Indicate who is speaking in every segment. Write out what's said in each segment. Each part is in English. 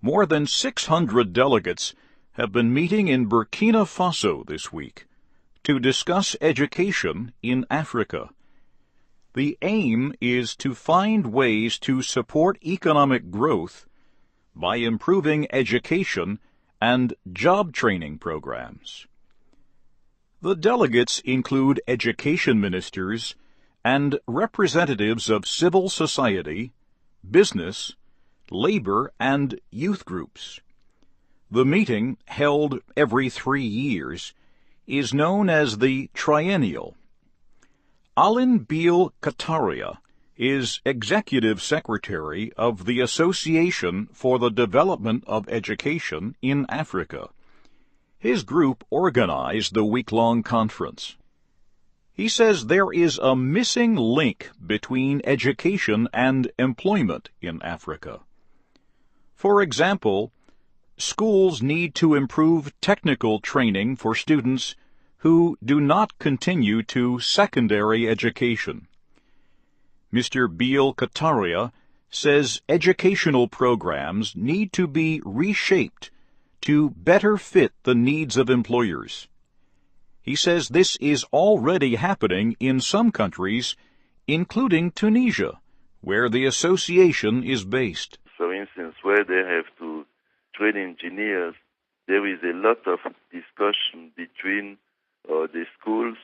Speaker 1: More than 600 delegates have been meeting in Burkina Faso this week to discuss education in Africa. The aim is to find ways to support economic growth by improving education and job training programs. The delegates include education ministers and representatives of civil society, business, labor, and youth groups. The meeting, held every 3 years, is known as the Triennial. Alin Beal Kataria is Executive Secretary of the Association for the Development of Education in Africa. His group organized the week-long conference. He says there is a missing link between education and employment in Africa. For example, schools need to improve technical training for students who do not continue to secondary education. Mr. Beal Kataria says educational programs need to be reshaped to better fit the needs of employers. He says this is already happening in some countries, including Tunisia, where the association is based.
Speaker 2: For instance, where they have to train engineers, there is a lot of discussion between the schools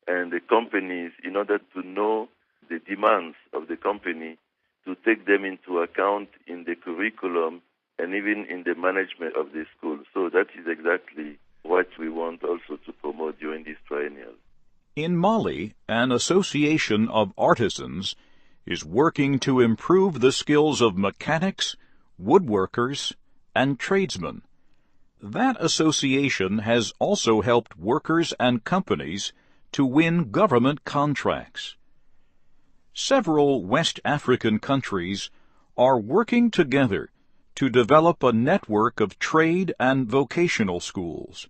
Speaker 2: and the companies in order to know the demands of the company, to take them into account in the curriculum and even in the management of the school. So that is exactly what we want also to promote during this triennial.
Speaker 1: In Mali, an association of artisans is working to improve the skills of mechanics, woodworkers, and tradesmen. That association has also helped workers and companies to win government contracts. Several West African countries are working together to develop a network of trade and vocational schools.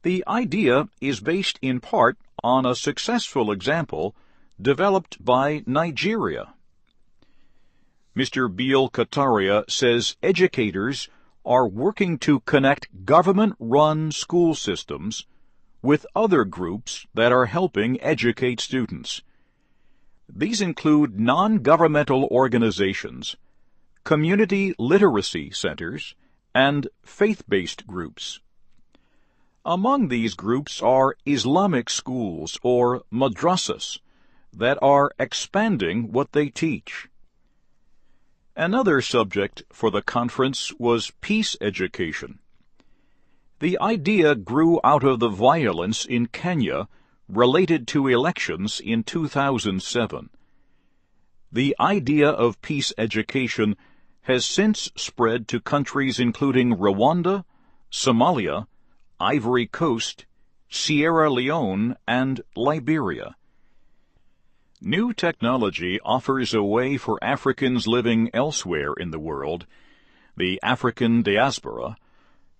Speaker 1: The idea is based in part on a successful example developed by Nigeria. Mr. Beal Kataria says educators are working to connect government-run school systems with other groups that are helping educate students. These include non-governmental organizations, community literacy centers, and faith-based groups. Among these groups are Islamic schools, or madrasas, that are expanding what they teach. Another subject for the conference was peace education. The idea grew out of the violence in Kenya related to elections in 2007. The idea of peace education has since spread to countries including Rwanda, Somalia, Ivory Coast, Sierra Leone, and Liberia. New technology offers a way for Africans living elsewhere in the world, the African diaspora,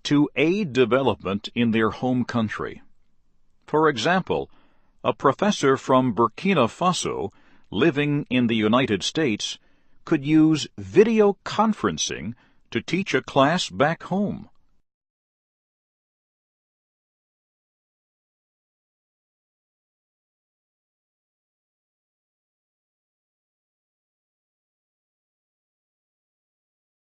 Speaker 1: to aid development in their home country. For example, a professor from Burkina Faso living in the United States could use video conferencing to teach a class back home.